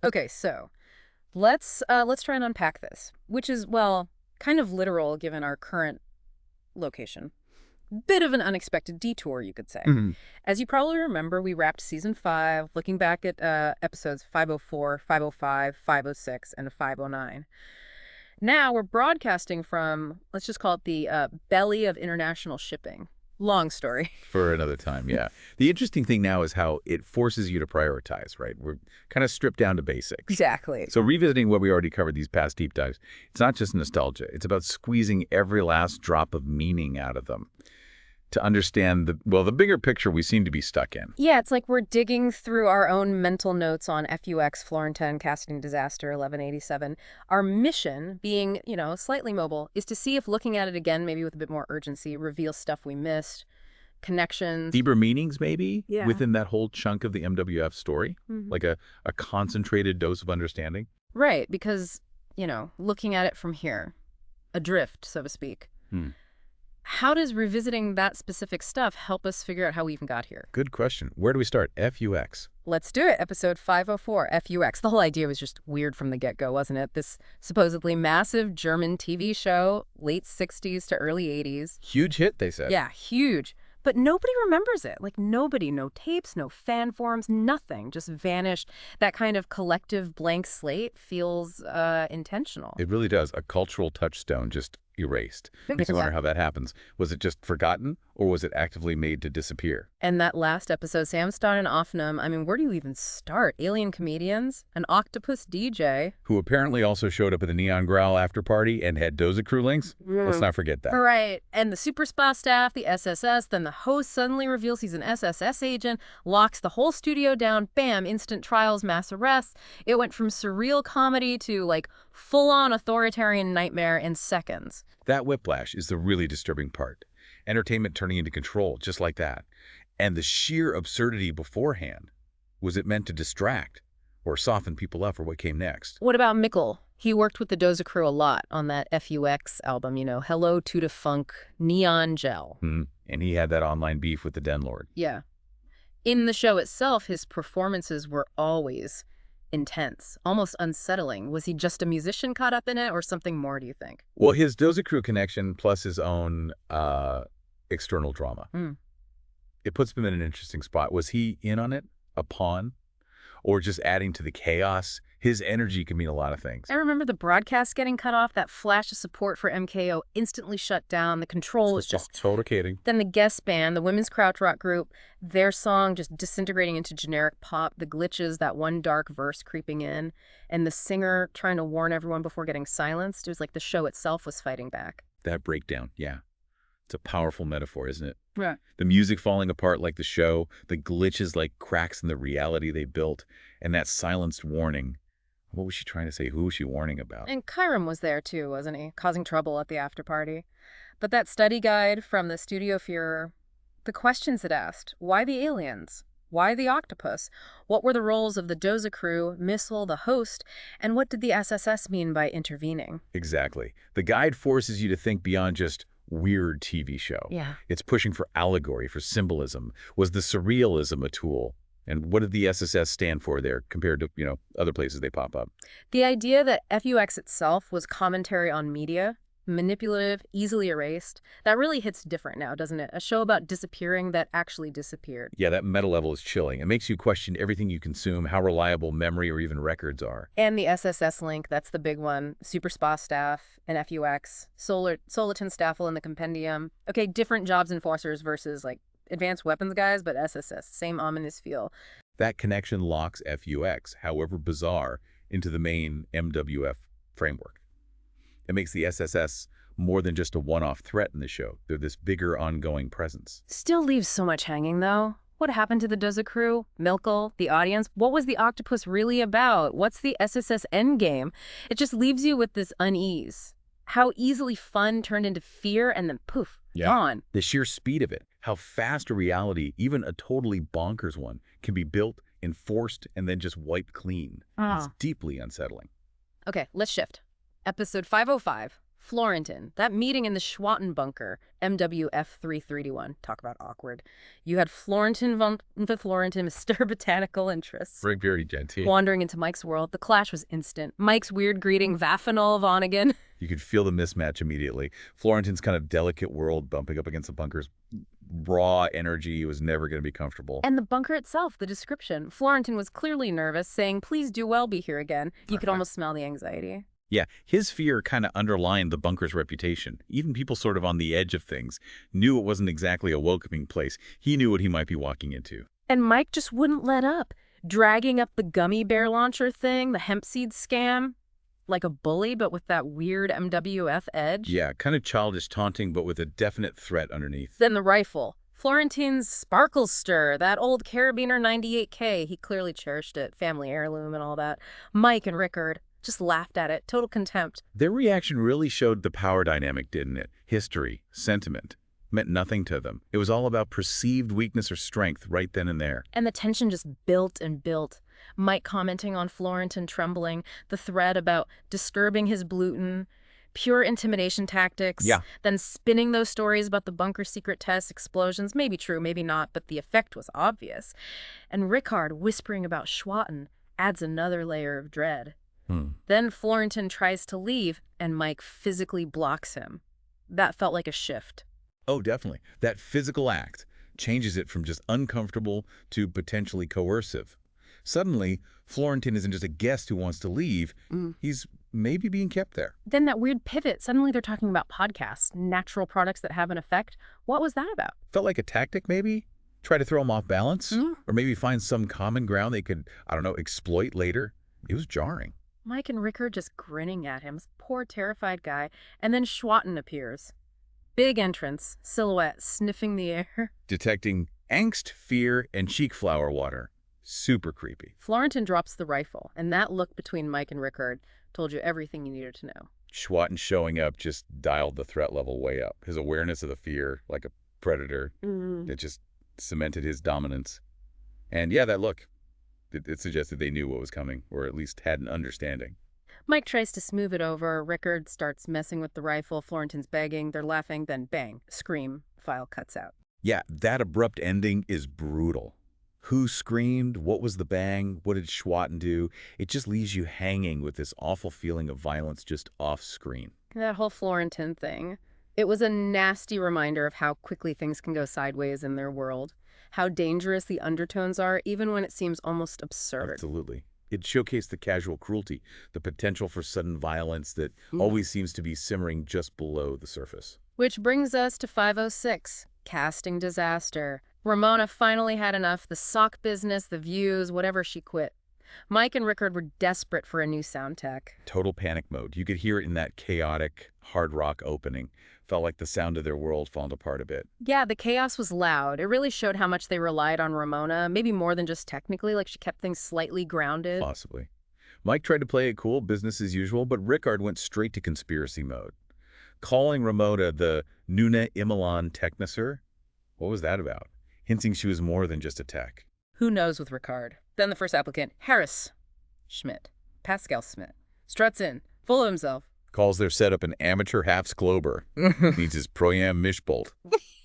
Okay, so let's try and unpack this, which is, well, kind of literal given our current location. Bit of an unexpected detour, you could say. Mhm. As you probably remember, we wrapped season 5, looking back at episodes 504, 505, 506, and 509. Now we're broadcasting from, let's just call it the belly of international shipping. Long story. For another time, yeah. The interesting thing now is how it forces you to prioritize, right? We're kind of stripped down to basics. Exactly. So revisiting what we already covered these past deep dives, it's not just nostalgia. It's about squeezing every last drop of meaning out of them to understand the bigger picture we seem to be stuck in. Yeah, it's like we're digging through our own mental notes on FUX, Florentine Casting Disaster 1187. Our mission, being, slightly mobile, is to see if looking at it again, maybe with a bit more urgency, reveals stuff we missed, connections. Deeper meanings, maybe, Yeah. within that whole chunk of the MWF story, Mhm. like a concentrated dose of understanding. Right, because, looking at it from here, adrift, so to speak. Hmm. How does revisiting that specific stuff help us figure out how we even got here? Good question. Where do we start? FUX. Let's do it. Episode 504, FUX. The whole idea was just weird from the get-go, wasn't it? This supposedly massive German TV show, late 60s to early 80s. Huge hit, they said. Yeah, huge. But nobody remembers it. Like, nobody. No tapes, no fan forums, nothing. Just vanished. That kind of collective blank slate feels intentional. It really does. A cultural touchstone just erased. Makes me wonder how that happens. Was it just forgotten, or was it actively made to disappear? And that last episode, Samstein and Offenham, I mean, where do you even start? Alien comedians? An octopus DJ? Who apparently also showed up at the Neon Growl after party and had Doza crew links? Let's not forget that. Right. And the super spa staff, the SSS, then the host suddenly reveals he's an SSS agent, locks the whole studio down, bam, instant trials, mass arrests. It went from surreal comedy to, like, full-on authoritarian nightmare in seconds. That whiplash is the really disturbing part. Entertainment turning into control, just like that. And the sheer absurdity beforehand. Was it meant to distract or soften people up for what came next? What about Mikkel? He worked with the Doza crew a lot on that FUX album, Hello to the Funk, Neon Gel. And he had that online beef with the Den Lord. Yeah. In the show itself, his performances were always intense, almost unsettling. Was he just a musician caught up in it or something more, do you think? Well, his Doza crew connection plus his own external drama. It puts him in an interesting spot. Was he in on it? A pawn? Or just adding to the chaos? His energy can mean a lot of things. I remember the broadcast getting cut off, that flash of support for MKO instantly shut down. The control was just... Total kidding. Then the guest band, the women's krautrock group, their song just disintegrating into generic pop, the glitches, that one dark verse creeping in, and the singer trying to warn everyone before getting silenced. It was like the show itself was fighting back. That breakdown, yeah. It's a powerful metaphor, isn't it? Right. The music falling apart like the show, the glitches like cracks in the reality they built, and that silenced warning. What was she trying to say? Who was she warning about? And Kyram was there too, wasn't he? Causing trouble at the after party. But that study guide from the Studio Führer, the questions it asked, why the aliens? Why the octopus? What were the roles of the Doza crew, Missile, the host, and what did the SSS mean by intervening? Exactly. The guide forces you to think beyond just weird TV show. Yeah. It's pushing for allegory, for symbolism. Was the surrealism a tool? And what did the SSS stand for there compared to, other places they pop up? The idea that FUX itself was commentary on media, manipulative, easily erased, that really hits different now, doesn't it? A show about disappearing that actually disappeared. Yeah, that meta level is chilling. It makes you question everything you consume, how reliable memory or even records are. And the SSS link, that's the big one. Super Spa staff and FUX, Soliton Staffel in the compendium. Okay, different jobs enforcers versus, like, advanced weapons guys, but SSS, same ominous feel. That connection locks FUX, however bizarre, into the main MWF framework. It makes the SSS more than just a one-off threat in the show. They're this bigger ongoing presence. Still leaves so much hanging, though. What happened to the Doza crew, Milkel, the audience? What was the octopus really about? What's the SSS endgame? It just leaves you with this unease. How easily fun turned into fear and then poof, gone. The sheer speed of it, how fast a reality, even a totally bonkers one, can be built, enforced, and then just wiped clean. It's deeply unsettling. Okay, let's shift. Episode 505, Florentin, that meeting in the Schwatten bunker, MWF 331. Talk about awkward. You had Florentin, Mr. Botanical Interests, Very, very genteel. wandering into Mike's world. The clash was instant. Mike's weird greeting, Vafinol Vonnegut. You could feel the mismatch immediately. Florentin's kind of delicate world bumping up against the bunker's raw energy was never going to be comfortable. And the bunker itself, the description. Florentin was clearly nervous, saying, "Please do well be here again." You could almost smell the anxiety. Yeah, his fear kind of underlined the bunker's reputation. Even people sort of on the edge of things knew it wasn't exactly a welcoming place. He knew what he might be walking into. And Mike just wouldn't let up, dragging up the gummy bear launcher thing, the hemp seed scam, like a bully, but with that weird MWF edge. Yeah, kind of childish taunting, but with a definite threat underneath. Then the rifle. Florentin's Sparkle Stir, that old Carabiner 98K. He clearly cherished it, family heirloom and all that. Mike and Rickard just laughed at it, total contempt. Their reaction really showed the power dynamic, didn't it? History, sentiment, meant nothing to them. It was all about perceived weakness or strength right then and there. And the tension just built and built. Mike commenting on Florentin trembling, the thread about disturbing his gluten, pure intimidation tactics. Yeah. Then spinning those stories about the bunker secret tests, explosions, maybe true, maybe not, but the effect was obvious. And Rickard whispering about Schwatten adds another layer of dread. Then Florentin tries to leave, and Mike physically blocks him. That felt like a shift. Oh, definitely. That physical act changes it from just uncomfortable to potentially coercive. Suddenly, Florentin isn't just a guest who wants to leave. He's maybe being kept there. Then that weird pivot. Suddenly they're talking about podcasts, natural products that have an effect. What was that about? Felt like a tactic, maybe? Try to throw him off balance? Or maybe find some common ground they could, I don't know, exploit later? It was jarring. Mike and Rickard just grinning at him. Poor, terrified guy. And then Schwatten appears. Big entrance, silhouette, sniffing the air. Detecting angst, fear, and cheek flower water. Super creepy. Florentin drops the rifle, and that look between Mike and Rickard told you everything you needed to know. Schwatten showing up just dialed the threat level way up. His awareness of the fear, like a predator, it just cemented his dominance. And yeah, that look. It suggested they knew what was coming, or at least had an understanding. Mike tries to smooth it over. Rickard starts messing with the rifle. Florentin's begging. They're laughing. Then bang, scream. File cuts out. Yeah, that abrupt ending is brutal. Who screamed? What was the bang? What did Schwatten do? It just leaves you hanging with this awful feeling of violence just off screen. That whole Florentin thing. It was a nasty reminder of how quickly things can go sideways in their world. How dangerous the undertones are, even when it seems almost absurd. Absolutely. It showcased the casual cruelty, the potential for sudden violence that always seems to be simmering just below the surface. Which brings us to 506, casting disaster. Ramona finally had enough, the sock business, the views, whatever, she quit. Mike and Rickard were desperate for a new sound tech. Total panic mode. You could hear it in that chaotic, hard rock opening. Felt like the sound of their world falling apart a bit. Yeah, the chaos was loud. It really showed how much they relied on Ramona, maybe more than just technically, like she kept things slightly grounded. Possibly. Mike tried to play it cool, business as usual, but Rickard went straight to conspiracy mode. Calling Ramona the Nuna Imilan Technoser? What was that about? Hinting she was more than just a tech. Who knows with Rickard? Then the first applicant, Harris Schmidt. Pascal Schmidt. Struts in, full of himself. Calls their setup an amateur half-sclober. Needs his Pro-Am Mishbolt.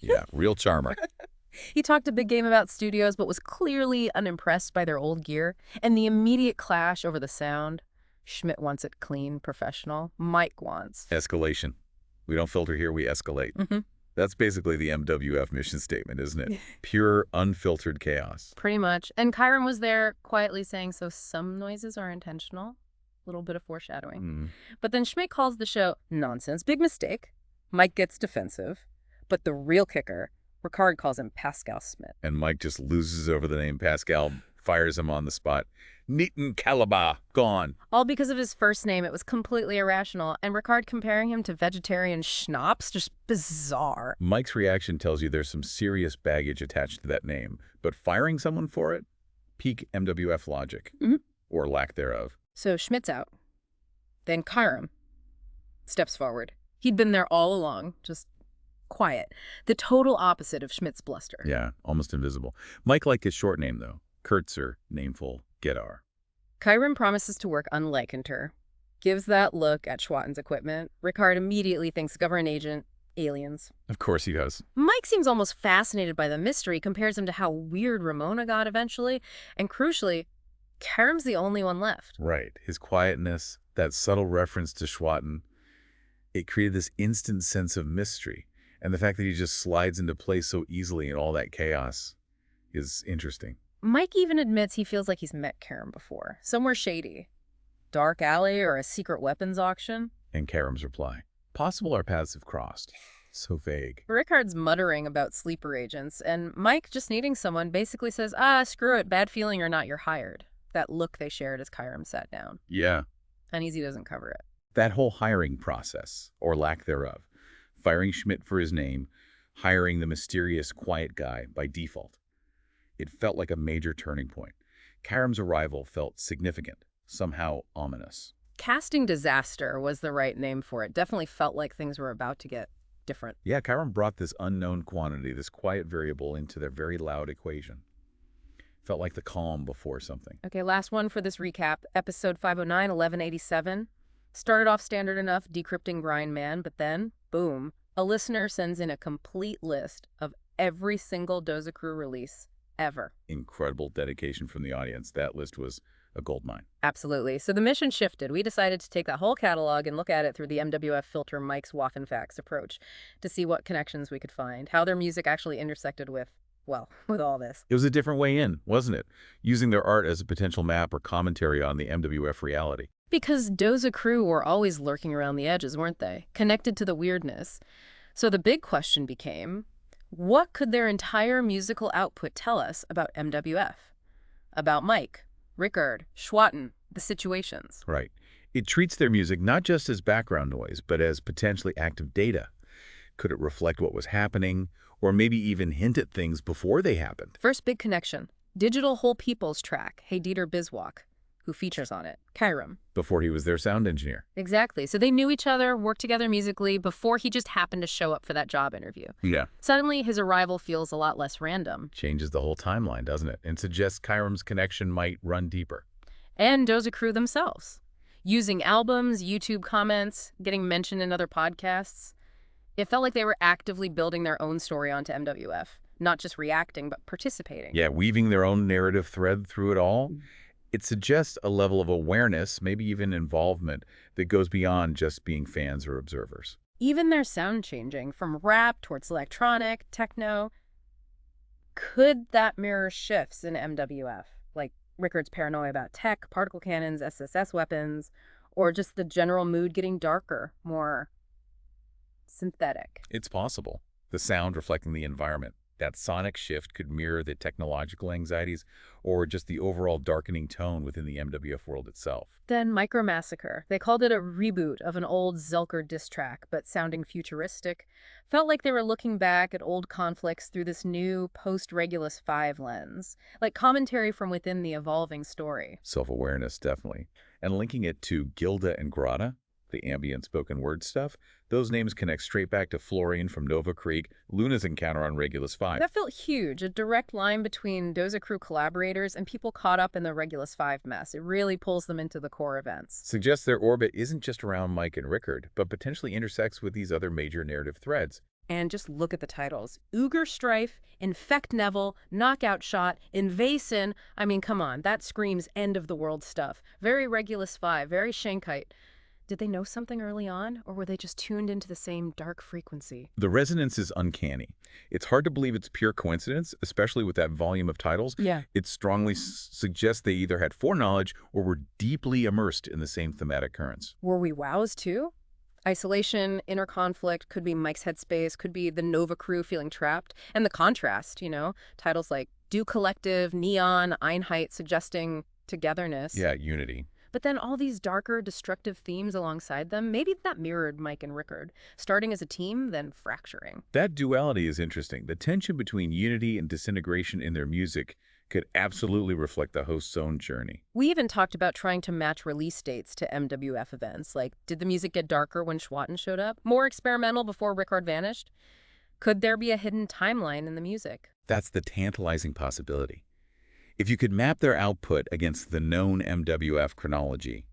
Yeah, real charmer. He talked a big game about studios, but was clearly unimpressed by their old gear and the immediate clash over the sound. Schmidt wants it clean, professional. Mike wants Escalation. We don't filter here, we escalate. That's basically the MWF mission statement, isn't it? Pure, unfiltered chaos. Pretty much. And Chiron was there quietly saying, so some noises are intentional. Little bit of foreshadowing. But then Schmidt calls the show nonsense. Big mistake. Mike gets defensive. But the real kicker, Rickard calls him Pascal Schmidt. And Mike just loses over the name Pascal, fires him on the spot. Neaton Calaba, gone. All because of his first name. It was completely irrational. And Rickard comparing him to vegetarian schnapps, just bizarre. Mike's reaction tells you there's some serious baggage attached to that name. But firing someone for it? Peak MWF logic. Or lack thereof. So Schmidt's out. Then Chiron steps forward. He'd been there all along, just quiet. The total opposite of Schmidt's bluster. Yeah, almost invisible. Mike liked his short name, though. Kurtzer, nameful, Gedar. Chiron promises to work unlikened her. gives that look at Schwatten's equipment. Rickard immediately thinks government agent, aliens. Of course he does. Mike seems almost fascinated by the mystery, compares him to how weird Ramona got eventually, and crucially, Karam's the only one left. Right. His quietness, that subtle reference to Schwatten, it created this instant sense of mystery. And the fact that he just slides into place so easily in all that chaos is interesting. Mike even admits he feels like he's met Karam before, somewhere shady. Dark alley or a secret weapons auction? And Karam's reply, possible our paths have crossed. So vague. Rickard's muttering about sleeper agents, and Mike, just needing someone, basically says, screw it, bad feeling or not, you're hired. That look they shared as Karam sat down. Yeah. Uneasy doesn't cover it. That whole hiring process, or lack thereof, firing Schmidt for his name, hiring the mysterious quiet guy by default. It felt like a major turning point. Karam's arrival felt significant, somehow ominous. Casting disaster was the right name for it. Definitely felt like things were about to get different. Yeah, Karam brought this unknown quantity, this quiet variable, into their very loud equation. Felt like the calm before something. Okay, last one for this recap. Episode 509, 1187. Started off standard enough, decrypting Grind Man, but then, boom, a listener sends in a complete list of every single Doza Crew release ever. Incredible dedication from the audience. That list was a goldmine. Absolutely. So the mission shifted. We decided to take that whole catalog and look at it through the MWF filter Mike's Waffen Facts approach to see what connections we could find, how their music actually intersected with, well, with all this. It was a different way in, wasn't it? Using their art as a potential map or commentary on the MWF reality. Because Doza Crew were always lurking around the edges, weren't they? Connected to the weirdness. So the big question became, what could their entire musical output tell us about MWF? About Mike, Rickard, Schwatten, the situations. Right. It treats their music not just as background noise, but as potentially active data. Could it reflect what was happening, or maybe even hint at things before they happened? First big connection, Digital Whole People's track, Hey Dieter Biswak, who features on it, Karam. Before he was their sound engineer. Exactly. So they knew each other, worked together musically, before he just happened to show up for that job interview. Yeah. Suddenly, his arrival feels a lot less random. Changes the whole timeline, doesn't it? And suggests Karam's connection might run deeper. And Doza Crew themselves. Using albums, YouTube comments, getting mentioned in other podcasts. It felt like they were actively building their own story onto MWF. Not just reacting, but participating. Yeah, weaving their own narrative thread through it all. It suggests a level of awareness, maybe even involvement, that goes beyond just being fans or observers. Even their sound changing from rap towards electronic, techno. Could that mirror shifts in MWF? Like Rickard's paranoia about tech, particle cannons, SSS weapons, or just the general mood getting darker, more synthetic? It's possible. The sound reflecting the environment. That sonic shift could mirror the technological anxieties or just the overall darkening tone within the MWF world itself. Then Micro Massacre. They called it a reboot of an old Zelker diss track, but sounding futuristic. Felt like they were looking back at old conflicts through this new post-Regulus 5 lens, like commentary from within the evolving story. Self-awareness, definitely. And linking it to Gilda and Grata, the ambient spoken word stuff, those names connect straight back to Florian from Nova Creek, Luna's encounter on Regulus 5. That felt huge, a direct line between Doza Crew collaborators and people caught up in the Regulus 5 mess. It really pulls them into the core events. Suggests their orbit isn't just around Mike and Rickard, but potentially intersects with these other major narrative threads. And just look at the titles. Uger Strife, Infect Neville, Knockout Shot, Invasin. I mean, come on, that screams end of the world stuff. Very Regulus 5, very Shankite. Did they know something early on, or were they just tuned into the same dark frequency? The resonance is uncanny. It's hard to believe it's pure coincidence, especially with that volume of titles. Yeah. It strongly suggests they either had foreknowledge or were deeply immersed in the same thematic currents. Were we wows too? Isolation, inner conflict, could be Mike's headspace, could be the Nova Crew feeling trapped. And the contrast, titles like Do Collective, Neon, Einheit suggesting togetherness. Yeah, unity. But then all these darker, destructive themes alongside them, maybe that mirrored Mike and Rickard, starting as a team, then fracturing. That duality is interesting. The tension between unity and disintegration in their music could absolutely reflect the host's own journey. We even talked about trying to match release dates to MWF events. Like, did the music get darker when Schwatten showed up? More experimental before Rickard vanished? Could there be a hidden timeline in the music? That's the tantalizing possibility. If you could map their output against the known MWF chronology,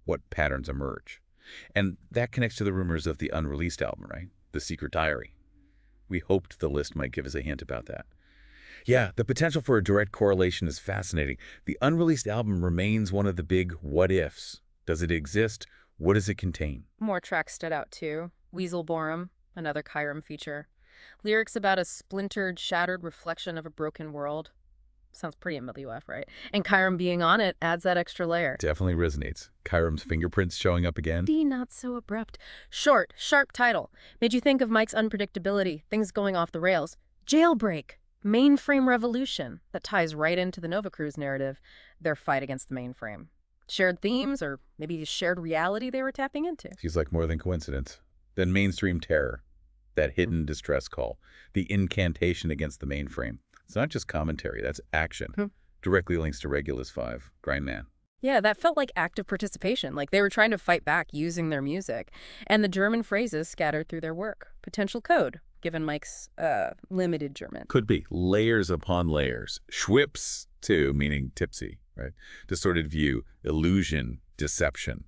what patterns emerge. And that connects to the rumors of the unreleased album, right? The Secret Diary. We hoped the list might give us a hint about that. Yeah, the potential for a direct correlation is fascinating. The unreleased album remains one of the big what-ifs. Does it exist? What does it contain? More tracks stood out too. Weaselborum, another Kyram feature. Lyrics about a splintered, shattered reflection of a broken world. Sounds pretty MWF, right? And Kyram being on it adds that extra layer. Definitely resonates. Kyram's fingerprints showing up again. D not so abrupt. Short, sharp title. Made you think of Mike's unpredictability, things going off the rails. Jailbreak. Mainframe revolution. That ties right into the Nova Cruz narrative, their fight against the mainframe. Shared themes, or maybe a shared reality they were tapping into. Seems like more than coincidence. Then mainstream terror. That hidden distress call. The incantation against the mainframe. It's not just commentary, that's action. Directly links to Regulus 5, Grindman. Yeah, that felt like active participation, like they were trying to fight back using their music. And the German phrases scattered through their work. Potential code, given Mike's limited German. Could be. Layers upon layers. Schwips, too, meaning tipsy, right? Distorted view, illusion, deception.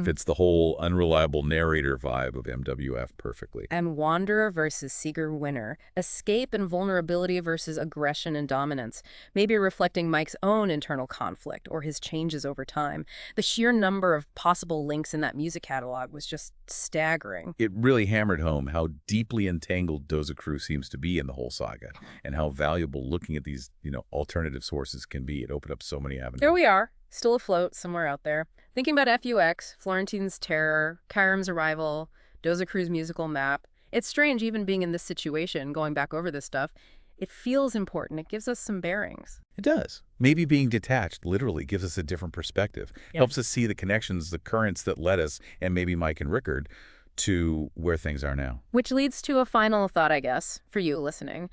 Fits the whole unreliable narrator vibe of MWF perfectly. And Wanderer versus Seeger winner. Escape and vulnerability versus aggression and dominance. Maybe reflecting Mike's own internal conflict or his changes over time. The sheer number of possible links in that music catalog was just staggering. It really hammered home how deeply entangled Doza Crew seems to be in the whole saga and how valuable looking at these, alternative sources can be. It opened up so many avenues. There we are, still afloat somewhere out there. Thinking about FUX, Florentine's Terror, Kyram's Arrival, Doza Crew's musical map. It's strange even being in this situation, going back over this stuff. It feels important. It gives us some bearings. It does. Maybe being detached literally gives us a different perspective. Helps us see the connections, the currents that led us, and maybe Mike and Rickard, to where things are now. Which leads to a final thought, I guess, for you listening.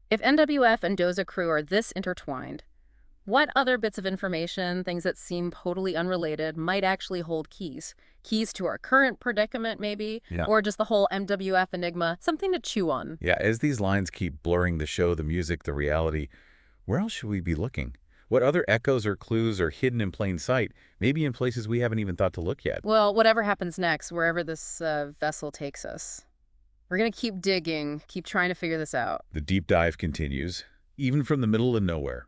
If MWF and Doza Crew are this intertwined, what other bits of information, things that seem totally unrelated, might actually hold keys? Keys to our current predicament, maybe? Yeah. Or just the whole MWF enigma? Something to chew on. Yeah, as these lines keep blurring the show, the music, the reality, where else should we be looking? What other echoes or clues are hidden in plain sight, maybe in places we haven't even thought to look yet? Well, whatever happens next, wherever this vessel takes us, we're going to keep digging, keep trying to figure this out. The deep dive continues, even from the middle of nowhere.